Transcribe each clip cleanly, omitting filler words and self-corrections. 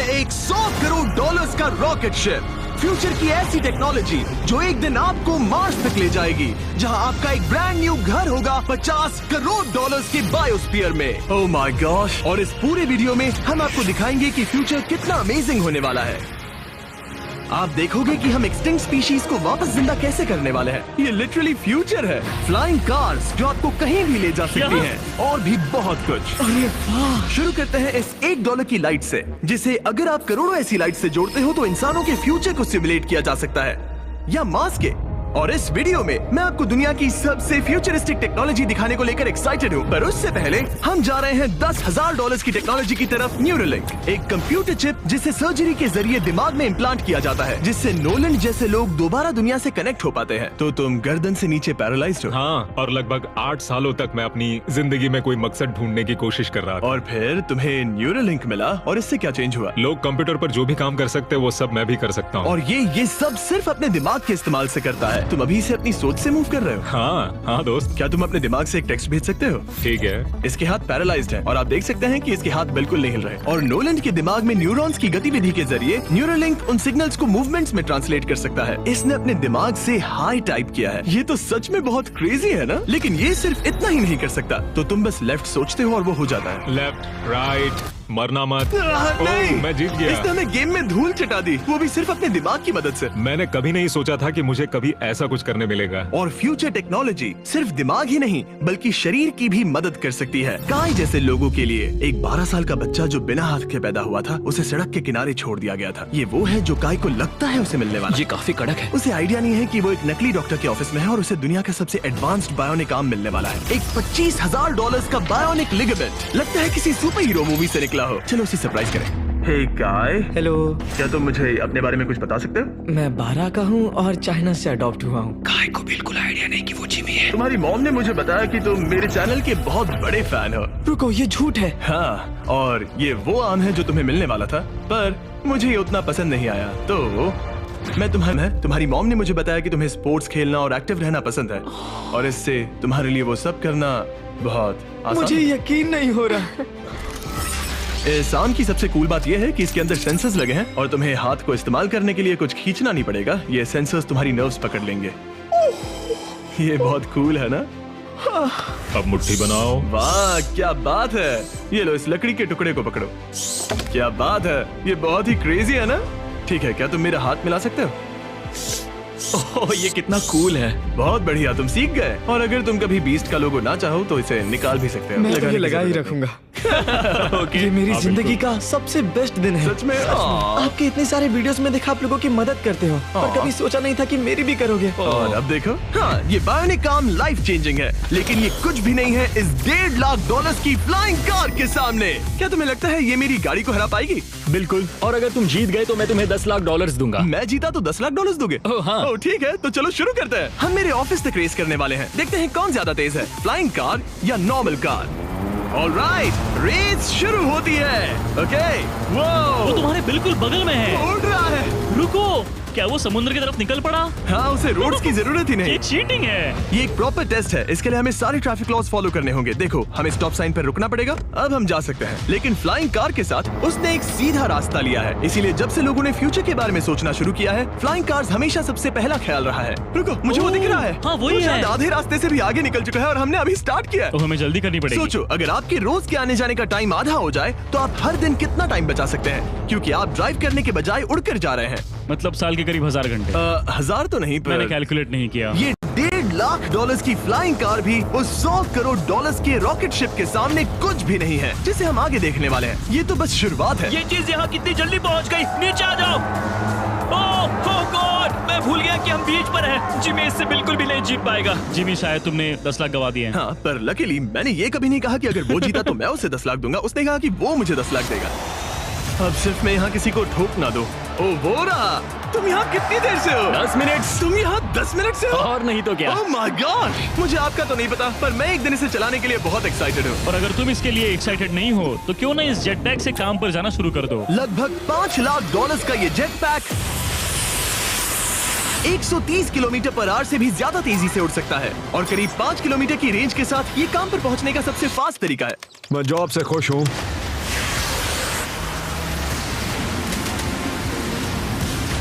एक $100 करोड़ का rocket ship, future की ऐसी टेक्नोलॉजी जो एक दिन आपको मार्स तक ले जाएगी, जहां आपका एक ब्रांड न्यू घर होगा $50 करोड़ के बायोस्फीयर में। Oh my gosh! और इस पूरे वीडियो में हम आपको दिखाएंगे कि फ्यूचर कितना अमेजिंग होने वाला है। आप देखोगे कि हम एक्सटिंक्ट स्पीशीज को वापस जिंदा कैसे करने वाले हैं। ये लिटरली फ्यूचर है। फ्लाइंग कार्स जो आपको कहीं भी ले जा सकती हैं, और भी बहुत कुछ। अरे वाह! शुरू करते हैं इस $1 की लाइट से, जिसे अगर आप करोड़ों ऐसी लाइट से जोड़ते हो तो इंसानों के फ्यूचर को सिमुलेट किया जा सकता है, या मार्स के। और इस वीडियो में मैं आपको दुनिया की सबसे फ्यूचरिस्टिक टेक्नोलॉजी दिखाने को लेकर एक्साइटेड हूँ। पर उससे पहले हम जा रहे हैं $10,000 की टेक्नोलॉजी की तरफ। न्यूरोलिंक, एक कंप्यूटर चिप जिसे सर्जरी के जरिए दिमाग में इम्प्लांट किया जाता है, जिससे नोलन जैसे लोग दोबारा दुनिया से कनेक्ट हो पाते हैं। तो तुम गर्दन से नीचे पैरालाइज्ड हो। हाँ, और लगभग 8 सालों तक मैं अपनी जिंदगी में कोई मकसद ढूंढने की कोशिश कर रहा था। और फिर तुम्हें न्यूरोलिंक मिला, और इससे क्या चेंज हुआ? लोग कंप्यूटर पर जो भी काम कर सकते हैं वो सब मैं भी कर सकता हूँ। और ये सब सिर्फ अपने दिमाग के इस्तेमाल से करता है। तुम अभी से अपनी सोच से मूव कर रहे हो। हाँ दोस्त। क्या तुम अपने दिमाग से एक टेक्स्ट भेज सकते हो? ठीक है। इसके हाथ पैरालाइज्ड हैं, और आप देख सकते हैं कि इसके हाथ बिल्कुल नहीं हिल रहे। और नोलन के दिमाग में न्यूरॉन्स की गतिविधि के जरिए न्यूरोलिंक उन सिग्नल्स को मूवमेंट्स में ट्रांसलेट कर सकता है। इसने अपने दिमाग से हाई टाइप किया है। ये तो सच में बहुत क्रेजी है ना? लेकिन ये सिर्फ इतना ही नहीं कर सकता। तो तुम बस लेफ्ट सोचते हो और वो हो जाता है। लेफ्ट, राइट, मरना मत। नहीं, मैं जीत गया। इसने हमें गेम में धूल चटा दी, वो भी सिर्फ अपने दिमाग की मदद से। मैंने कभी नहीं सोचा था कि मुझे कभी ऐसा कुछ करने मिलेगा। और फ्यूचर टेक्नोलॉजी सिर्फ दिमाग ही नहीं बल्कि शरीर की भी मदद कर सकती है। काय जैसे लोगों के लिए एक 12 साल का बच्चा जो बिना हाथ के पैदा हुआ था, उसे सड़क के किनारे छोड़ दिया गया था। ये वो है जो काय को लगता है उसे मिलने वाला। ये काफी कड़क है। उसे आइडिया नहीं है कि वो एक नकली डॉक्टर के ऑफिस में है और उसे दुनिया का सबसे एडवांस्ड बायोनिक आर्म मिलने वाला है। एक $25,000 का बायोनिक लिगामेंट। लगता है किसी सुपर हीरो मूवी से निकला हो। चलो उसे सरप्राइज करें। हे काय। हेलो। क्या तुम मुझे अपने बारे में कुछ बता सकते हो? मैं 12 का हूँ और चाइना से अडॉप्ट हुआ हूँ। काय को बिल्कुल आइडिया नहीं कि वो जिमी है। तुम्हारी मॉम ने मुझे बताया कि तुम मेरे चैनल के बहुत बड़े फैन हो। रुको, ये झूठ है। हाँ, और ये वो आम है जो तुम्हें मिलने वाला था, पर मुझे ये उतना पसंद नहीं आया। तो तुम्हारी मॉम ने मुझे बताया कि तुम्हें स्पोर्ट्स खेलना और एक्टिव रहना पसंद है, और इससे तुम्हारे लिए वो सब करना बहुत आसान। मुझे यकीन नहीं हो रहा। इस आम की सबसे कूल बात यह है कि इसके अंदर सेंसर्स लगे हैं, और तुम्हें हाथ को इस्तेमाल करने के लिए कुछ खींचना नहीं पड़ेगा। ये सेंसर्स तुम्हारी नर्व्स पकड़ लेंगे। ये बहुत कूल है ना? अब मुट्ठी बनाओ। वाह, क्या बात है। ये लो, इस लकड़ी के टुकड़े को पकड़ो। क्या बात है, ये बहुत ही क्रेजी है ना? ठीक है, क्या तुम मेरा हाथ मिला सकते हो? ओह, ये कितना कूल है। बहुत बढ़िया, तुम सीख गए। और अगर तुम कभी बीस्ट का लोगो ना चाहो तो इसे निकाल भी सकते हो। मैं तो ये लगा ही रखूंगा। ये मेरी जिंदगी का सबसे बेस्ट दिन है। सच में? आपके इतने सारे वीडियोस में देखा आप लोगों की मदद करते हो, पर कभी सोचा नहीं था कि मेरी भी करोगे। और अब देखो, हाँ, ये बायोनिक आर्म लाइफ चेंजिंग है, लेकिन ये कुछ भी नहीं है इस $1.5 की फ्लाइंग कार के सामने। क्या तुम्हें लगता है ये मेरी गाड़ी को हरा पाएगी? बिल्कुल। और अगर तुम जीत गए तो मैं तुम्हें $10 लाख दूंगा। मैं जीता तो $10 लाख दोगे? हाँ। ठीक है, तो चलो शुरू करते हैं। हम मेरे ऑफिस तक रेस करने वाले हैं। देखते हैं कौन ज्यादा तेज है, फ्लाइंग कार या नॉर्मल कार। ऑलराइट, रेस शुरू होती है। ओके। वो तुम्हारे बिल्कुल बगल में है। उड़ रहा है। रुको, क्या वो समुद्र की तरफ निकल पड़ा? हाँ, उसे रोड्स की जरूरत ही नहीं। ये चीटिंग है। ये एक प्रॉपर टेस्ट है। इसके लिए हमें सारे ट्रैफिक लॉज फॉलो करने होंगे। देखो, हमें स्टॉप साइन पर रुकना पड़ेगा। अब हम जा सकते हैं, लेकिन फ्लाइंग कार के साथ उसने एक सीधा रास्ता लिया है। इसीलिए जब से लोगों ने फ्यूचर के बारे में सोचना शुरू किया है, फ्लाइंग कार्स हमेशा सबसे पहला ख्याल रहा है। रुको, मुझे वो दिख रहा है। हाँ, वही है। आधे रास्ते से भी आगे निकल चुका है और हमने अभी स्टार्ट किया है। तो हमें जल्दी करनी पड़ेगी। सोचो, अगर आपके रोज के आने जाने का टाइम आधा हो जाए तो आप हर दिन कितना टाइम बचा सकते हैं, क्योंकि आप ड्राइव करने के बजाय उड़कर जा रहे हैं। मतलब साल के करीब 1000 घंटे। 1000 तो नहीं, मैंने पर कैलकुलेट नहीं किया। ये $1.5 लाख की फ्लाइंग कार भी उस $100 करोड़ के रॉकेट शिप के सामने कुछ भी नहीं है, जिसे हम आगे देखने वाले हैं। ये तो बस शुरुआत है। ये चीज यहाँ कितनी जल्दी पहुँच गई। नीचे आ जाओ। ओह गॉड, मैं भूल गया कि हम बीच पर हैं। जिमी इससे बिल्कुल भी नहीं जीत पाएगा। जिमी, शायद तुमने 10 लाख गवा दिए हैं। हाँ, पर लकीली मैंने ये कभी नहीं कहा कि अगर वो जीता तो मैं उसे 10 लाख दूंगा। उसने कहा कि वो मुझे 10 लाख देगा। अब सिर्फ मैं यहाँ किसी को ठोक ना दो। ओ वो रहा। तुम यहाँ कितनी देर से हो? 10 मिनट। तुम यहाँ 10 मिनट से हो? और नहीं तो क्या। ओह माय गॉड, मुझे आपका तो नहीं पता, पर मैं एक दिन इसे चलाने के लिए बहुत एक्साइटेड हूँ। और अगर तुम इसके लिए एक्साइटेड नहीं हो तो क्यों ना इस जेट पैक से काम पर जाना शुरू कर दो। लगभग $5 लाख का ये jet pack 130 kilometre per hour से भी ज्यादा तेजी से उड़ सकता है, और करीब 5 किलोमीटर की रेंज के साथ ये काम पर पहुंचने का सबसे फास्ट तरीका है। मैं जॉब से खुश हूँ।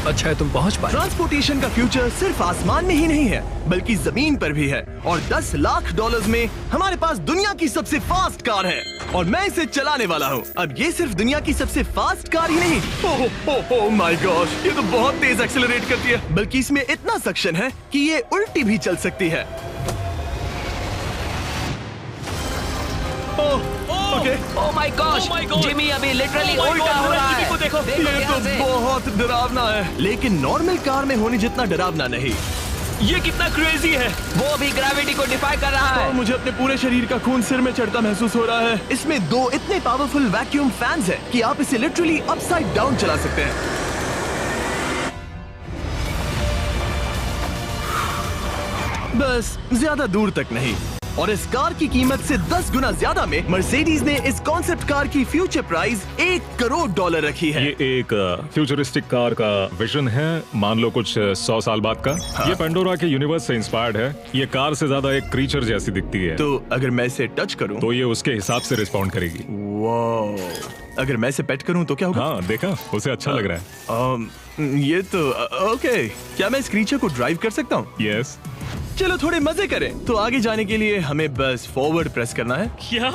अच्छा है तुम पहुंच पाए। ट्रांसपोर्टेशन का फ्यूचर सिर्फ आसमान में ही नहीं है बल्कि जमीन पर भी है और 10 लाख डॉलर्स में हमारे पास दुनिया की सबसे फास्ट कार है और मैं इसे चलाने वाला हूँ। अब ये सिर्फ दुनिया की सबसे फास्ट कार ही नहीं, ओह माय गॉश, ये तो बहुत तेज एक्सेलरेट करती है, बल्कि इसमें इतना सक्शन है कि ये उल्टी भी चल सकती है। Okay, oh my gosh, Jimmy अभी लिटरली उल्टा हो रहा है। को देखो। ये तो बहुत डरावना है, लेकिन नॉर्मल कार में होने जितना डरावना नहीं। ये कितना क्रेजी है। वो भी ग्रेविटी को डिफाई कर रहा और है। मुझे अपने पूरे शरीर का खून सिर में चढ़ता महसूस हो रहा है। इसमें 2 इतने पावरफुल वैक्यूम फैंस हैं कि आप इसे लिटरली अपसाइड डाउन चला सकते हैं। बस ज्यादा दूर तक नहीं। और इस कार की कीमत से 10 गुना ज्यादा में मर्सिडीज ने इस कॉन्सेप्ट कार की फ्यूचर प्राइस $1 करोड़ रखी है। ये एक फ्यूचरिस्टिक कार का विजन है, मान लो कुछ 100 साल बाद का। ये पेंडोरा के यूनिवर्स से इंस्पायर्ड है। ये कार से ज्यादा एक क्रीचर जैसी दिखती है, तो अगर मैं इसे टच करूं तो ये उसके हिसाब से रिस्पॉन्ड करेगी। वाह, अगर मैं इसे पेट करूं तो क्या होगा? हाँ देखा, उसे अच्छा लग रहा है। ये तो ओके। क्या मैं इस क्रीचर को ड्राइव कर सकता हूँ? यस। चलो थोड़े मजे करें। तो आगे जाने के लिए हमें बस फॉरवर्ड प्रेस करना है। क्या?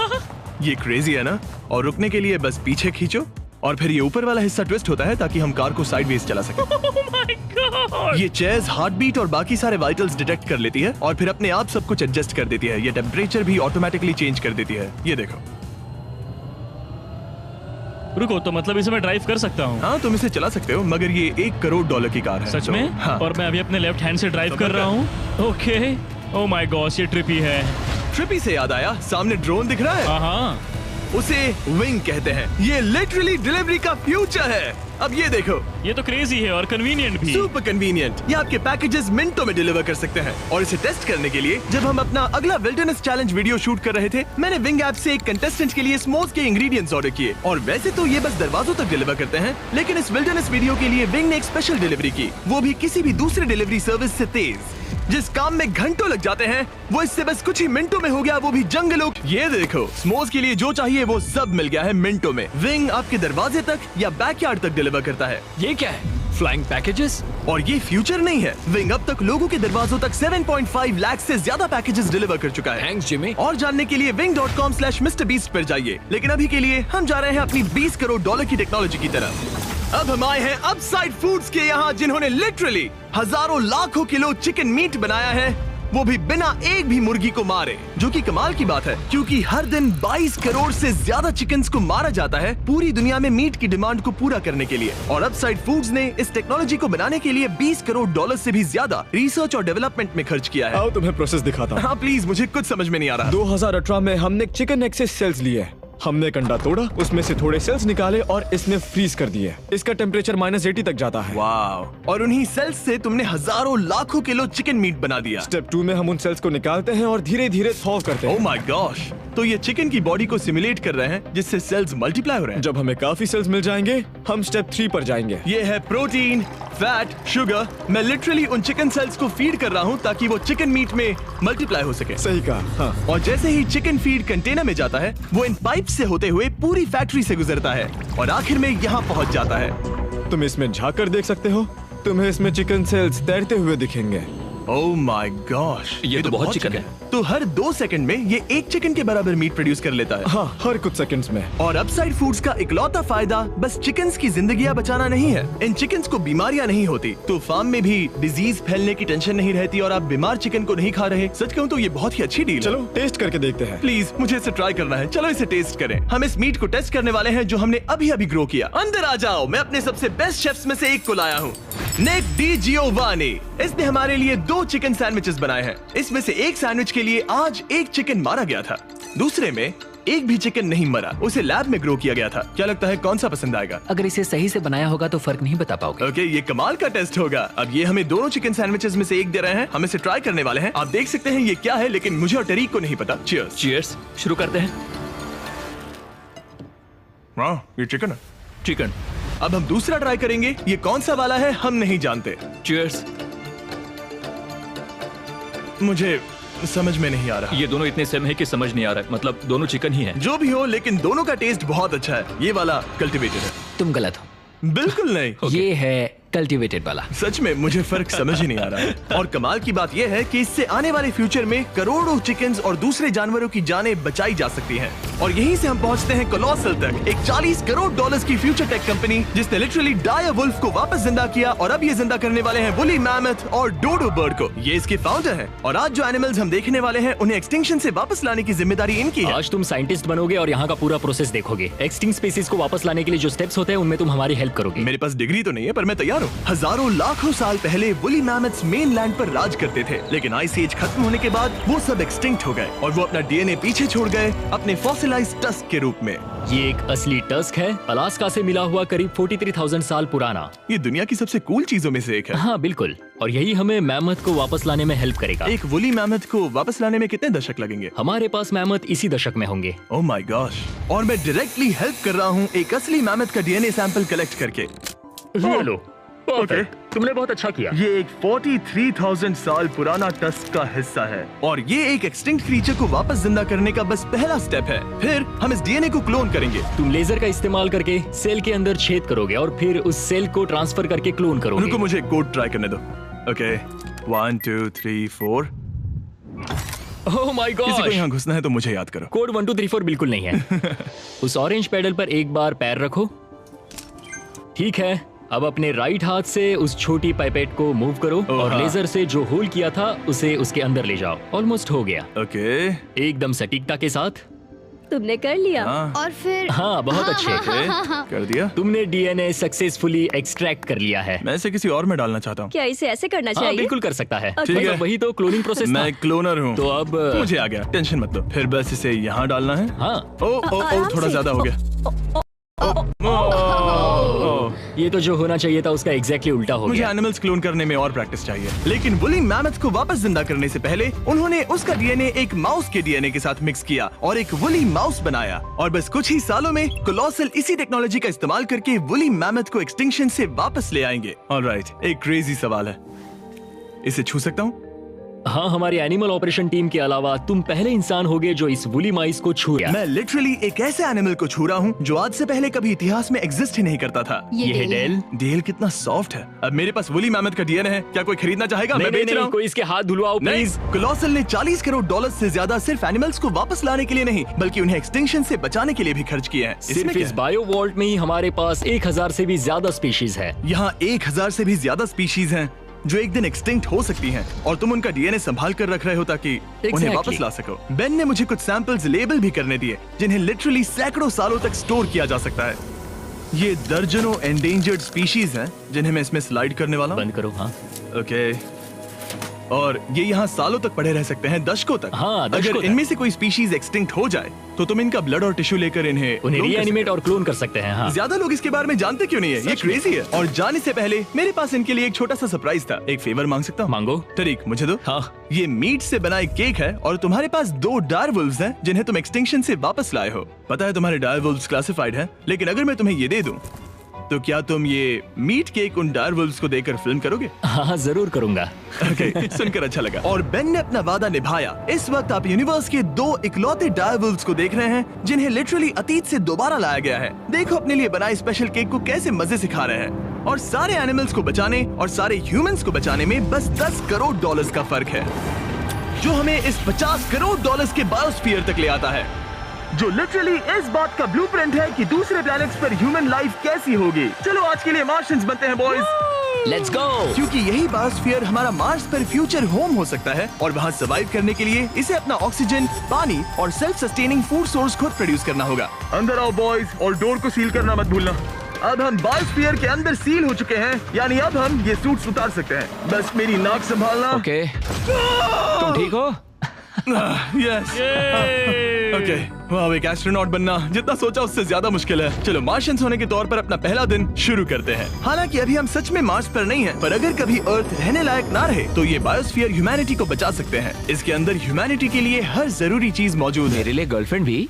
ये क्रेजी है ना? और रुकने के लिए बस पीछे खींचो और फिर ये ऊपर वाला हिस्सा ट्विस्ट होता है ताकि हम कार को साइडवेज चला सकें। Oh my God! ये चेयर्स हार्ट बीट और बाकी सारे वाइटल्स डिटेक्ट कर लेती है और फिर अपने आप सब कुछ एडजस्ट कर देती है। ये टेम्परेचर भी ऑटोमेटिकली चेंज कर देती है। ये देखो। रुको, तो मतलब इसे मैं ड्राइव कर सकता हूँ? हाँ, तुम इसे चला सकते हो, मगर ये $1 करोड़ की कार है। सच तो, में? हाँ। और मैं अभी अपने लेफ्ट हैंड से ड्राइव कर रहा हूँ। ओके। ओह माय गॉश, ये ट्रिपी है। ट्रिपी से याद आया, सामने ड्रोन दिख रहा है? हाँ। उसे विंग कहते हैं। ये लिटरली डिलीवरी का फ्यूचर है। अब ये देखो, ये तो क्रेजी है और कन्वीनियंट भी। Super convenient. ये आपके पैकेजेस मिनटों में डिलीवर कर सकते हैं। और इसे टेस्ट करने के लिए जब हम अपना अगला विल्डरनेस चैलेंज वीडियो शूट कर रहे थे, मैंने विंग ऐप से एक कंटेस्टेंट के लिए स्मोक्स के इंग्रेडिएंट्स ऑर्डर किए। और वैसे तो ये बस दरवाजों तक डिलीवर करते हैं, लेकिन इस विल्डरनेस वीडियो के लिए विंग ने एक स्पेशल डिलीवरी की, वो भी किसी भी दूसरे डिलीवरी सर्विस से तेज। जिस काम में घंटों लग जाते हैं, वो इससे बस कुछ ही मिनटों में हो गया, वो भी जंगलों। ये देखो, स्मोक्स के लिए जो चाहिए वो सब मिल गया है मिनटों में। विंग आपके दरवाजे तक या बैकयार्ड तक डिलीवर करता है। ये क्या है? Flying packages? और ये फ्यूचर नहीं है। विंग अब तक लोगों के दरवाजों तक 7.5 लाख से ज्यादा पैकेजेस डिलीवर कर चुका है। Thanks Jimmy. और जानने के लिए wing.com/MrBeast पर जाइए। लेकिन अभी के लिए हम जा रहे हैं अपनी $20 करोड़ की टेक्नोलॉजी की तरफ। अब हम आए हैं अपसाइड फूड्स के यहाँ, जिन्होंने लिटरली हजारों लाखों किलो चिकन मीट बनाया है, वो भी बिना एक भी मुर्गी को मारे। जो कि कमाल की बात है, क्योंकि हर दिन 22 करोड़ से ज्यादा चिकन्स को मारा जाता है पूरी दुनिया में मीट की डिमांड को पूरा करने के लिए। और अपसाइड फूड्स ने इस टेक्नोलॉजी को बनाने के लिए $20 करोड़ से भी ज्यादा रिसर्च और डेवलपमेंट में खर्च किया है। आओ तुम्हें प्रोसेस दिखाता हूँ। हाँ प्लीज, मुझे कुछ समझ में नहीं आ रहा। 2018 में हमने चिकन नेक से सेल्स लिए। हमने एक अंडा तोड़ा, उसमें से थोड़े सेल्स निकाले और इसमें फ्रीज कर दिए। इसका टेम्परेचर -80 तक जाता है। वाव! और उन्हीं सेल्स से तुमने हजारों लाखों किलो चिकन मीट बना दिया। स्टेप 2 में हम उन सेल्स को निकालते हैं और धीरे धीरे थॉव करते हैं। Oh my gosh! तो ये चिकन की बॉडी को सिमुलेट कर रहे हैं, जिससे सेल्स मल्टीप्लाई हो रहे हैं। जब हमें काफी सेल्स मिल जाएंगे, हम स्टेप 3 पर जाएंगे। ये है प्रोटीन, फैट, शुगर। मैं लिटरली उन चिकन सेल्स को फीड कर रहा हूँ ताकि वो चिकन मीट में मल्टीप्लाई हो सके। सही कहा, हाँ। और जैसे ही चिकन फीड कंटेनर में जाता है, वो इन पाइप से होते हुए पूरी फैक्ट्री से गुजरता है और आखिर में यहाँ पहुँच जाता है। तुम इसमें झाँक कर देख सकते हो। तुम्हें इसमें चिकन सेल्स तैरते हुए दिखेंगे। ओह माय गॉश, ये तो बहुत चिकन है। तो हर 2 सेकंड में ये 1 चिकन के बराबर मीट प्रोड्यूस कर लेता है। हाँ, हर कुछ सेकंड्स में। और अपसाइड फूड्स का इकलौता फायदा बस चिकन्स की जिंदगियां बचाना नहीं है। इन चिकन्स को बीमारियां नहीं होती, तो फार्म में भी डिजीज फैलने की टेंशन नहीं रहती और आप बीमार चिकन को नहीं खा रहे। सच कहूँ तो ये बहुत ही अच्छी डील है। चलो टेस्ट करके देखते हैं। प्लीज, मुझे इसे ट्राई करना है। चलो इसे टेस्ट करें। हम इस मीट को टेस्ट करने वाले हैं जो हमने अभी अभी ग्रो किया। अंदर आ जाओ, मैं अपने सबसे बेस्ट शेफ्स में से एक को लाया हूँ, निक डी जियोवानी। इसने हमारे लिए 2 चिकन सैंडविचेस बनाए हैं। इसमें से एक सैंडविच के लिए आज एक चिकन मारा गया था, दूसरे में एक भी चिकन नहीं मरा, उसे लैब में ग्रो किया गया था। क्या लगता है कौन सा पसंद आएगा? अगर इसे सही से बनाया होगा तो फर्क नहीं बता पाओगे। ओके, ये कमाल का टेस्ट होगा। अब ये हमें दोनों चिकन सैंडविचेस में से एक दे रहे हैं, हम इसे ट्राई करने वाले हैं। आप देख सकते हैं ये क्या है, लेकिन मुझे और टरीक को नहीं पता। चीयर्स। चीयर्स। शुरू करते हैं। वाह, ये चिकन है। चिकन। अब हम दूसरा ट्राई करेंगे। ये कौन सा वाला है हम नहीं जानते। चीयर्स। मुझे समझ में नहीं आ रहा। ये दोनों इतने सेम है कि समझ नहीं आ रहा है, मतलब दोनों चिकन ही है। जो भी हो, लेकिन दोनों का टेस्ट बहुत अच्छा है। ये वाला कल्टीवेटेड है। तुम गलत हो। बिल्कुल नहीं। ये है कल्टीवेटेड वाला। सच में मुझे फर्क समझ ही नहीं आ रहा है। और कमाल की बात यह है कि इससे आने वाले फ्यूचर में करोड़ों चिकन्स और दूसरे जानवरों की जानें बचाई जा सकती हैं। और यहीं से हम पहुंचते हैं कोलोसल तक, एक $40 करोड़ की फ्यूचर टेक कंपनी जिसने लिटरली डायर वुल्फ को वापस जिंदा किया और अब ये जिंदा करने वाले हैं वुली मैमथ और डोडो बर्ड को। ये इसके फाउंडर हैं और आज जो एनिमल्स हम देखने वाले हैं उन्हें एक्सटिंक्शन से वापस लाने की जिम्मेदारी इनकी है। आज तुम साइंटिस्ट बनोगे और यहाँ का पूरा प्रोसेस देखोगे। एक्सटिंक्ट स्पीसीज को वापस लाने के लिए जो स्टेप्स होते हैं उनमें तुम हमारी हेल्प करोगे। मेरे पास डिग्री तो नहीं है पर मैं तैयार हूँ। हजारों लाखों साल पहले वुली मैमथ्स मेनलैंड पर राज करते थे, लेकिन आइस एज खत्म होने के बाद वो सब एक्सटिंक्ट हो गए और वो अपना डीएनए पीछे छोड़ गए अपने फॉसिलाइज्ड टस्क के रूप में। ये एक असली टस्क है, अलास्का से मिला हुआ, करीब 43,000 साल पुराना। ये दुनिया की सबसे कूल चीजों में से एक है। हाँ बिल्कुल, और यही हमें मैमथ को वापस लाने में हेल्प करेगा। एक वुली मैमथ को वापस लाने में कितने दशक लगेंगे? हमारे पास मैमथ इसी दशक में होंगे। Oh my gosh. और मैं डायरेक्टली हेल्प कर रहा हूँ एक असली मैमथ का डीएनए सैंपल कलेक्ट करके। ये लो। ओके, तुमने बहुत अच्छा किया। ये एक 43,000 साल पुराना टस्क का हिस्सा है और ये एक एक्सटिंक्ट क्रीचर को वापस जिंदा करने का बस पहला स्टेप है। फिर हम इस डीएनए को क्लोन करेंगे। तुम लेजर का इस्तेमाल करके सेल के अंदर छेद करोगे और फिर उस सेल को ट्रांसफर करके क्लोन करोगे। रुको, मुझे कोड ट्राई करने दो। ओके, 1 2 3 4। ओह माय गॉड, किसी को यहाँ घुसना है तो मुझे याद करो। कोड 1 2 3 4 बिल्कुल नहीं है। उस ऑरेंज पेडल पर एक बार पैर रखो। ठीक है, अब अपने राइट हाथ से उस छोटी पाइपेट को मूव करो और हाँ। लेजर से जो होल किया था उसे उसके अंदर ले जाओ। ऑलमोस्ट हो गया। ओके, एकदम सटीकता के साथ। तुमने कर लिया। हाँ। और फिर हाँ, बहुत अच्छे। कर दिया। तुमने डीएनए सक्सेसफुली एक्सट्रैक्ट कर लिया है। मैं इसे किसी और में डालना चाहता हूँ। क्या इसे ऐसे करना हाँ, चाहिए? बिल्कुल कर सकता है। ठीक है। वही तो क्लोनिंग प्रोसेस मैं क्लोनर हूँ। तो अब मुझे आ गया, टेंशन मत लो। फिर बस इसे यहाँ डालना है। हाँ, आराम थोड़ा से। ज्यादा हो गया। ये तो जो होना चाहिए था उसका एग्जैक्टली उल्टा हो मुझे गया। एनिमल्स क्लोन करने में और प्रैक्टिस चाहिए। लेकिन वुली मैमथ को वापस जिंदा करने से पहले उन्होंने उसका डीएनए एक माउस के डीएनए के साथ मिक्स किया और एक वुली माउस बनाया। और बस कुछ ही सालों में कोलोसल इसी टेक्नोलॉजी का इस्तेमाल करके वुली मैमथ को एक्सटिंक्शन से वापस ले आएंगे। ऑलराइट, एक क्रेजी सवाल है, इसे छू सकता हूँ? हाँ, हमारी एनिमल ऑपरेशन टीम के अलावा तुम पहले इंसान होगे जो इस वुली माइस को छू गया। मैं लिटरली एक ऐसे एनिमल को छू रहा हूँ जो आज से पहले कभी इतिहास में एग्जिस्ट ही नहीं करता था। ये है डेल। डेल कितना सॉफ्ट है। अब मेरे पास वुली मैमथ का डीएनए है, क्या कोई खरीदना चाहेगा? मैं बेच रहा हूँ। कोई इसके हाथ धुलवाओ नहीं, प्लीज। कोलोसल ने $40 करोड़ से ज्यादा सिर्फ एनिमल्स को वापस लाने के लिए नहीं बल्कि उन्हें एक्सटिंक्शन से बचाने के लिए भी खर्च किए हैं। सिर्फ इस बायो वॉल्ट में ही हमारे पास 1000 से भी ज्यादा स्पीशीज है। यहाँ 1000 से भी ज्यादा स्पीशीज हैं जो एक दिन एक्सटिंक्ट हो सकती हैं और तुम उनका डीएनए संभाल कर रख रहे हो ताकि उन्हें वापस ला सको। बेन ने मुझे कुछ सैंपल्स लेबल भी करने दिए जिन्हें लिटरली सैकड़ों सालों तक स्टोर किया जा सकता है। ये दर्जनों एंडेंजर्ड स्पीशीज हैं जिन्हें मैं इसमें स्लाइड करने वाला हूँ। बंद करो। हाँ, ओके, और ये यहाँ सालों तक पड़े रह सकते हैं, दशकों तक। हाँ, दशकों अगर तक। इनमें से कोई स्पीशीज एक्सटिंक्ट हो जाए तो तुम इनका ब्लड और टिश्यू लेकर उन्हें clone कर रीएनिमेट और क्लोन कर सकते हैं। हाँ, ज्यादा लोग इसके बारे में जानते क्यों नहीं है? ये क्रेजी है। और जाने से पहले मेरे पास इनके लिए एक छोटा सा सरप्राइज था। एक फेवर मांग सकता हूँ? मांगो। तरीक मुझे दो। हाँ। ये मीट से बना एक केक है और तुम्हारे पास 2 डायर वुल्व्स हैं जिन्हें तुम एक्सटिंक्शन से वापस लाए हो। पता है तुम्हारे डायर वुल्व्स क्लासिफाइड हैं, लेकिन अगर मैं तुम्हें ये दे दूं तो क्या तुम ये मीट केक उन डायर वुल्व्स को देकर फिल्म करोगे? हाँ, जरूर करूंगा। ओके, सुनकर अच्छा लगा। और बेन ने अपना वादा निभाया। इस वक्त आप यूनिवर्स के 2 इकलौते डायर वुल्व्स को देख रहे हैं जिन्हें लिटरली अतीत से दोबारा लाया गया है। देखो अपने लिए बनाए स्पेशल केक को कैसे मजे से खा रहे हैं। और सारे एनिमल्स को बचाने और सारे ह्यूमंस को बचाने में बस $10 करोड़ का फर्क है, जो हमें इस $50 करोड़ के बायोस्फीयर तक ले आता है, जो लिटरली इस बात का ब्लूप्रिंट है कि दूसरे प्लैनेट्स पर ह्यूमन लाइफ कैसी होगी। चलो आज के लिए मार्शियंस बनते हैं बॉयज। Let's go. क्योंकि यही बायोस्फीयर हमारा मार्स पर फ्यूचर होम हो सकता है और वहाँ सर्वाइव करने के लिए इसे अपना ऑक्सीजन, पानी और सेल्फ सस्टेनिंग फूड सोर्स खुद प्रोड्यूस करना होगा। अंदर आओ बॉयज और डोर को सील करना मत भूलना। अब हम बायोस्फीयर के अंदर सील हो चुके हैं, यानी अब हम ये सूट्स उतार सकते हैं। बस मेरी नाक संभालना। ओके, तुम ठीक हो? यस। ओके, वाह, एक एस्ट्रोनॉट बनना जितना सोचा उससे ज्यादा मुश्किल है। चलो मार्शियंस होने के तौर पर अपना पहला दिन शुरू करते हैं। हालांकि अभी हम सच में मार्स पर नहीं हैं, पर अगर कभी अर्थ रहने लायक ना रहे तो ये बायोस्फीयर ह्यूमैनिटी को बचा सकते हैं। इसके अंदर ह्यूमैनिटी के लिए हर जरूरी चीज मौजूद है। मेरे लिए गर्लफ्रेंड भी?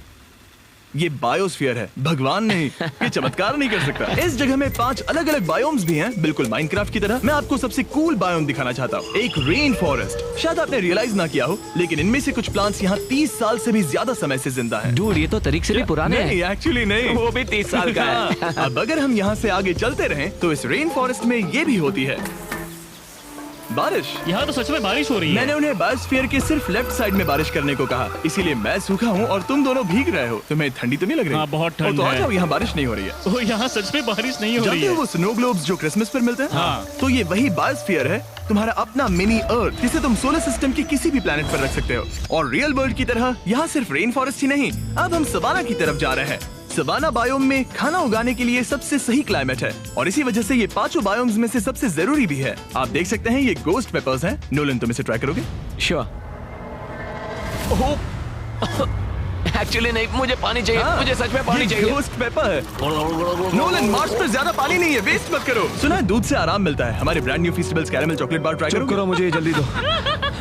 ये बायोस्फीयर है, भगवान नहीं, ये चमत्कार नहीं कर सकता। इस जगह में 5 अलग अलग बायोम्स भी हैं, बिल्कुल माइनक्राफ्ट की तरह। मैं आपको सबसे कूल बायोम दिखाना चाहता हूँ, एक रेन फॉरेस्ट। शायद आपने रियलाइज ना किया हो, लेकिन इनमें से कुछ प्लांट्स यहाँ 30 साल से भी ज्यादा समय से जिंदा हैं। डूड, ये तो तरीक से भी पुराने हैं। नहीं, एक्चुअली नहीं, वो भी 30 साल का है। अब अगर हम यहाँ से आगे चलते रहें, तो इस रेन फॉरेस्ट में ये भी होती है बारिश। यहाँ तो सच में बारिश हो रही है। मैंने उन्हें बायोस्फीयर के सिर्फ लेफ्ट साइड में बारिश करने को कहा, इसीलिए मैं सूखा हूँ और तुम दोनों भीग रहे हो। तुम्हें ठंडी तो नहीं लग रही? हाँ, बहुत ठंड तो आ है। जाओ, यहाँ बारिश नहीं हो रही है। ओ, यहाँ सच में बारिश नहीं हो रही जानते हो है। वो स्नो ग्लोब्स जो क्रिसमस पर मिलते हैं? हाँ। तो ये वही बायोस्फीयर है, तुम्हारा अपना मिनी अर्थ, जिसे तुम सोलर सिस्टम के किसी भी प्लेनेट पर रख सकते हो। और रियल वर्ल्ड की तरह यहाँ सिर्फ रेन फॉरेस्ट ही नहीं, अब हम सवाना की तरफ जा रहे हैं। सवाना बायोम में खाना उगाने के लिए सबसे सही क्लाइमेट है और इसी वजह से ये 5 बायोम्स में से सबसे जरूरी भी है। आप देख सकते हैं ये गोस्ट पेपर्स हैं। नोलन, तुम इसे ट्राई करोगे? श्योर। एक्चुअली नहीं, मुझे पानी चाहिए। हाँ, मुझे सच में पानी ये चाहिए। गोस्ट पेपर है। नोलन, मार्स पर ज्यादा पानी नहीं है, वेस्ट मत करो। सुना है दूध से आराम मिलता है। हमारे brand new festivals caramel chocolate bar try करो। मुझे जल्दी दो।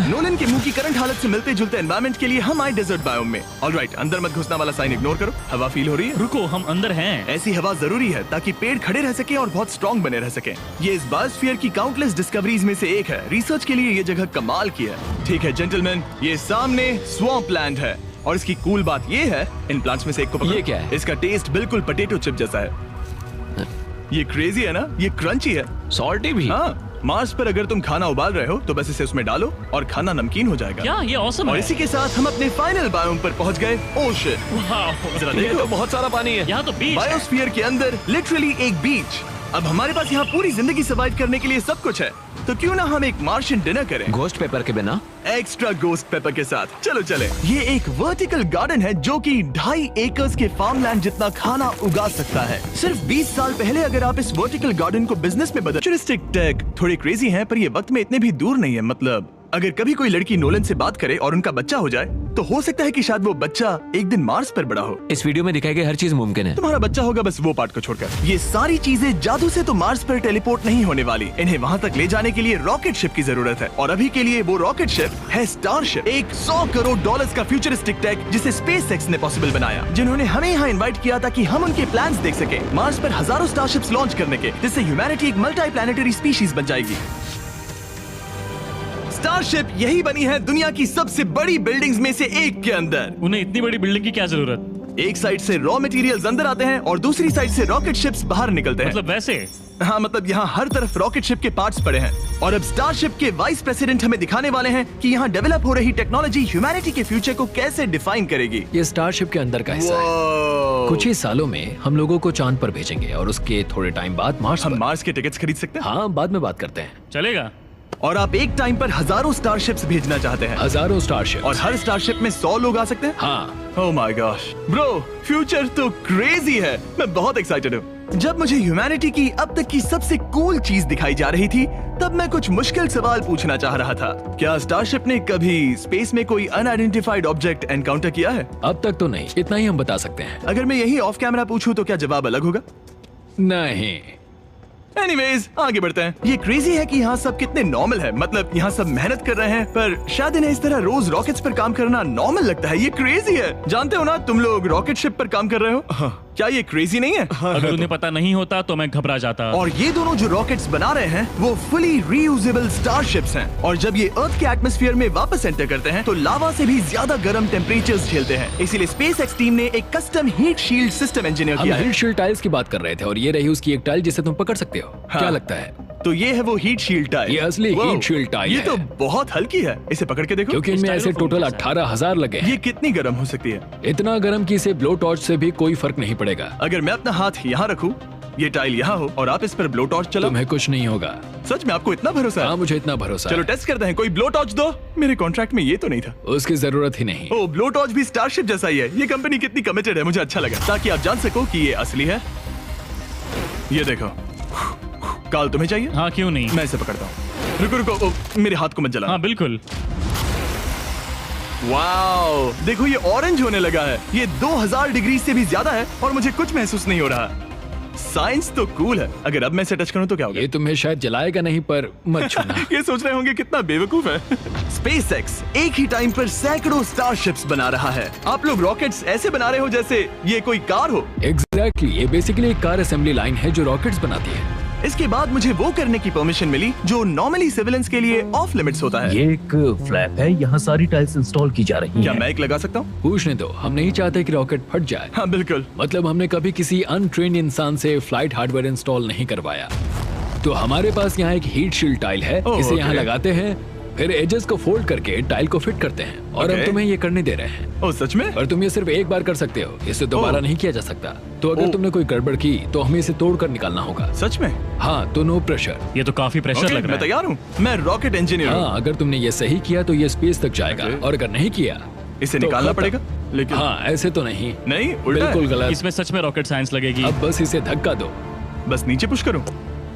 नोलन के मुंह की करंट हालत से मिलते जुलते एनवायरनमेंट के लिए हम आए डेजर्ट बायोम में। ऑलराइट, अंदर मत घुसना वाला साइन इग्नोर करो। हवा फील हो रही है? रुको, हम अंदर हैं। ऐसी हवा जरूरी है ताकि पेड़ खड़े रह सके और बहुत स्ट्रॉन्ग बने रह सके। ये इस बायोस्फीयर की काउंटलेस डिस्कवरीज में से एक है। रिसर्च के लिए ये जगह कमाल की है। ठीक है जेंटलमैन, ये सामने स्वैम्प लैंड है और इसकी कूल बात ये है, इन प्लांट्स में से एक को पकड़ो। ये क्या है? इसका टेस्ट बिल्कुल पोटैटो चिप जैसा है। ये क्रेजी है ना? ये क्रंची है। सॉल्टी भी। हाँ, मार्स पर अगर तुम खाना उबाल रहे हो तो बस इसे उसमें डालो और खाना नमकीन हो जाएगा। क्या ये ऑसम और है? इसी के साथ हम अपने फाइनल बायोम पर पहुंच गए, ओशन। वाह, जरा ये देखो, तो बहुत सारा पानी है। यहाँ तो बीच है। बायोस्फीयर के अंदर लिटरली एक बीच। अब हमारे पास यहाँ पूरी जिंदगी सर्वाइव करने के लिए सब कुछ है, तो क्यों ना हम एक मार्शियन डिनर करें गोस्ट पेपर के बिना। एक्स्ट्रा गोस्ट पेपर के साथ। चलो चले। ये एक वर्टिकल गार्डन है जो कि 2.5 एकर्स के फार्मलैंड जितना खाना उगा सकता है। सिर्फ 20 साल पहले अगर आप इस वर्टिकल गार्डन को बिजनेस में बदल। फ्यूचरिस्टिक टेक थोड़े क्रेजी हैं, पर ये वक्त में इतने भी दूर नहीं है। मतलब अगर कभी कोई लड़की नोलन से बात करे और उनका बच्चा हो जाए, तो हो सकता है कि शायद वो बच्चा एक दिन मार्स पर बड़ा हो। इस वीडियो में दिखाई गई हर चीज मुमकिन है। तुम्हारा बच्चा होगा, बस वो पार्ट को छोड़कर। ये सारी चीजें जादू से तो मार्स पर टेलीपोर्ट नहीं होने वाली। इन्हें वहाँ तक ले जाने के लिए रॉकेट शिप की जरूरत है और अभी के लिए वो रॉकेट शिप है स्टारशिप, एक $100 करोड़ का फ्यूचरिस्टिक टेक जिसे स्पेसएक्स ने पॉसिबल बनाया, जिन्होंने हमें यहाँ इन्वाइट किया ताकि हम उनके प्लान्स देख सके मार्स पर हजारों स्टारशिप्स लॉन्च करने के, जिससे ह्यूमैनिटी एक मल्टी प्लैनेटरी स्पीशीज बन जाएगी। स्टारशिप यही बनी है दुनिया की सबसे बड़ी बिल्डिंग्स में से एक के अंदर। उन्हें इतनी बड़ी बिल्डिंग की क्या जरूरत? एक साइड से रॉ मटेरियल्स अंदर आते हैं और दूसरी साइड से रॉकेट शिप्स बाहर निकलते हैं। मतलब वैसे? हाँ, मतलब यहाँ हर तरफ रॉकेट शिप के पार्ट्स पड़े हैं और अब स्टारशिप के वाइस प्रेसिडेंट हमें दिखाने वाले हैं कि यहाँ डेवलप हो रही टेक्नोलॉजी ह्यूमैनिटी के फ्यूचर को कैसे डिफाइन करेगी। ये स्टारशिप के अंदर का हिस्सा है। कुछ ही सालों में हम लोगों को चांद पर भेजेंगे और उसके थोड़े टाइम बाद मार्स हम पर। मार्स के टिकट्स खरीद सकते हैं। हाँ, बाद में बात करते हैं। चलेगा। और आप एक टाइम पर हजारों स्टारशिप्स भेजना चाहते हैं हजारों स्टारशिप और हर स्टारशिप में 100 लोग आ सकते हैं। हाँ। Oh my gosh bro, future तो क्रेजी है। मैं बहुत एक्साइटेड हूँ। जब मुझे ह्यूमैनिटी की अब तक की सबसे कूल चीज दिखाई जा रही थी, तब मैं कुछ मुश्किल सवाल पूछना चाह रहा था। क्या स्टारशिप ने कभी स्पेस में कोई अनआइडेंटिफाइड ऑब्जेक्ट एनकाउंटर किया है? अब तक तो नहीं, इतना ही हम बता सकते हैं। अगर मैं यही ऑफ कैमरा पूछूं तो क्या जवाब अलग होगा? नहीं। एनीवेज, आगे बढ़ते हैं। ये क्रेजी है कि यहाँ सब कितने नॉर्मल है। मतलब यहाँ सब मेहनत कर रहे हैं, पर शायद इन्हें इस तरह रोज रॉकेट्स पर काम करना नॉर्मल लगता है। ये क्रेजी है। जानते हो ना, तुम लोग रॉकेट शिप पर काम कर रहे हो। हाँ। क्या ये क्रेजी नहीं है? अगर उन्हें पता नहीं होता तो मैं घबरा जाता। और ये दोनों जो रॉकेट्स बना रहे हैं वो फुली रीयूजेबल स्टारशिप्स हैं और जब ये अर्थ के एटमॉस्फेयर में वापस एंटर करते हैं तो लावा से भी ज्यादा गर्म टेम्परेचर्स झेलते हैं। इसीलिए स्पेसएक्स टीम ने एक custom heat shield system engineer हम किया है। हीट शील्ड टाइल्स की बात कर रहे थे और ये रही उसकी एक टाइल जिसे तुम पकड़ सकते हो। हाँ। क्या लगता है? तो ये है वो हीट शील्ड टाइल। ये असली Wow, हीट शील्ड टाइल ये है। तो बहुत हल्की है। इसे पकड़ के देखो। क्योंकि इनमें ऐसे टोटल 18,000 लगे हैं। ये कितनी गर्म हो सकती है? इतना गर्म कि इसे ब्लो टॉर्च से भी कोई फर्क नहीं पड़ेगा। अगर मैं अपना हाथ यहाँ रखूं, ये टाइल यहाँ हो और आप इस पर ब्लो टॉर्च चलाओ, तुम्हें कुछ नहीं होगा। सच में आपको इतना भरोसा है? हाँ, मुझे इतना भरोसा चलो है। टेस्ट करते हैं। कोई ब्लो टॉर्च दो। मेरे कॉन्ट्रैक्ट में ये तो नहीं था। उसकी जरूरत ही नहीं। ओ, ब्लो टॉर्च भी स्टारशिप जैसा ही है। ये कंपनी कितनी कमिटेड है, मुझे अच्छा लगा, ताकि आप जान सको कि ये असली है। ये देखो। काल, तुम्हें चाहिए? हाँ, क्यों नहीं। मैं इसे पकड़ता हूँ। रुको रुको, ओ, मेरे हाथ को मत जला। हाँ बिल्कुल। वाओ, देखो ये ऑरेंज होने लगा है। ये 2000 डिग्री से भी ज्यादा है और मुझे कुछ महसूस नहीं हो रहा। साइंस तो कूल है। अगर अब मैं इसे टच करूं तो क्या होगा? ये तुम्हें शायद जलाएगा नहीं, पर मत छूना। ये सोच रहे होंगे कितना बेवकूफ है। SpaceX एक ही टाइम पर सैकड़ों स्टारशिप्स बना रहा है। आप लोग रॉकेट्स ऐसे बना रहे हो जैसे ये कोई कार हो। एग्जैक्टली, ये बेसिकली एक कार असेंबली लाइन है जो रॉकेट्स बनाती है। इसके बाद मुझे वो करने की परमिशन मिली जो नॉर्मली सिविलियंस के लिए ऑफ लिमिट्स होता है। ये एक फ्लैप है, यहाँ सारी टाइल्स इंस्टॉल की जा रही क्या हैं। मैं एक लगा सकता हूँ? पूछने दो, हम नहीं चाहते कि रॉकेट फट जाए। हाँ बिल्कुल। मतलब हमने कभी किसी अनट्रेन्ड इंसान से फ्लाइट हार्डवेयर इंस्टॉल नहीं करवाया। तो हमारे पास यहाँ एक हीट शील्ड टाइल है, ओह, इसे यहाँ ओके। लगाते हैं, फिर एजेस को फोल्ड करके टाइल को फिट करते हैं और हम ओके। तुम्हें ये करने दे रहे हैं। ओ सच में? पर तुम ये सिर्फ एक बार कर सकते हो, इसे दोबारा ओह। नहीं किया जा सकता। तो अगर ओह। तुमने कोई गड़बड़ की तो हमें इसे तोड़ कर निकालना होगा। सच में? हाँ, तो नो प्रेशर। ये तो काफी प्रेशर ओके, लग रहा मैं है। तैयार हूँ। मैं रॉकेट इंजीनियर हूँ। हाँ, अगर तुमने ये सही किया तो ये स्पेस तक जाएगा, ओके। और अगर नहीं किया इसे तो निकालना खत्म। पड़ेगा? लेकिन हाँ, ऐसे तो नहीं। नहीं, उल्टा है। बिल्कुल गलत। इसमें सच में रॉकेट साइंस लगेगी। अब बस इसे धक्का दो। बस नीचे पुश करूँ?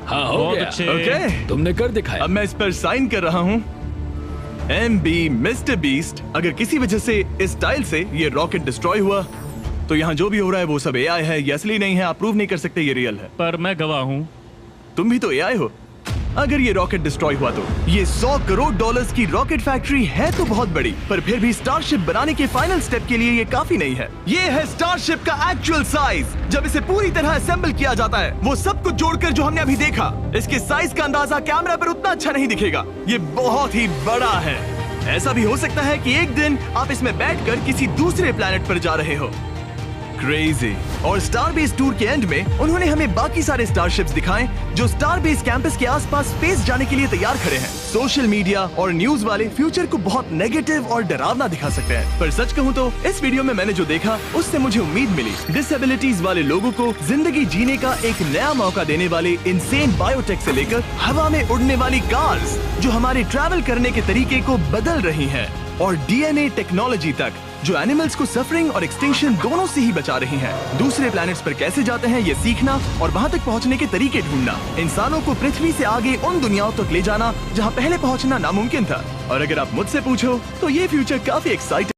हाँ, हो बहुत गया। अच्छे। ओके। तुमने कर दिखाया। अब मैं इस पर साइन कर रहा हूँ। MB mister beast. अगर किसी वजह से इस टाइल से ये रॉकेट डिस्ट्रॉय हुआ तो यहाँ जो भी हो रहा है वो सब AI है, ये असली नहीं है। आप प्रूव नहीं कर सकते ये रियल है। पर मैं गवाह हूँ। तुम भी तो AI हो। अगर ये रॉकेट डिस्ट्रॉय हुआ तो ये $100 करोड़ की रॉकेट फैक्ट्री है तो बहुत बड़ी, पर फिर भी स्टारशिप बनाने के फाइनल स्टेप के लिए ये काफी नहीं है। ये है स्टारशिप का एक्चुअल साइज। जब इसे पूरी तरह असेंबल किया जाता है, वो सब कुछ जोड़कर जो हमने अभी देखा, इसके साइज का अंदाजा कैमरा पर उतना अच्छा नहीं दिखेगा। ये बहुत ही बड़ा है। ऐसा भी हो सकता है कि एक दिन आप इसमें बैठकर किसी दूसरे प्लेनेट पर जा रहे हो। क्रेजी। और स्टारबेस टूर के एंड में उन्होंने हमें बाकी सारे स्टारशिप्स दिखाए जो स्टारबेस कैंपस के आसपास स्पेस जाने के लिए तैयार खड़े हैं। सोशल मीडिया और न्यूज वाले फ्यूचर को बहुत नेगेटिव और डरावना दिखा सकते हैं, पर सच कहूँ तो इस वीडियो में मैंने जो देखा उससे मुझे उम्मीद मिली। डिसेबिलिटीज वाले लोगों को जिंदगी जीने का एक नया मौका देने वाले इंसेन बायोटेक से लेकर हवा में उड़ने वाली कार्स जो हमारे ट्रैवल करने के तरीके को बदल रही है, और DNA टेक्नोलॉजी तक जो एनिमल्स को सफरिंग और एक्सटिंक्शन दोनों से ही बचा रही हैं। दूसरे प्लैनेट्स पर कैसे जाते हैं ये सीखना और वहां तक पहुंचने के तरीके ढूंढना, इंसानों को पृथ्वी से आगे उन दुनियाओं तक ले जाना जहां पहले पहुंचना नामुमकिन था। और अगर आप मुझसे पूछो तो ये फ्यूचर काफी एक्साइटिंग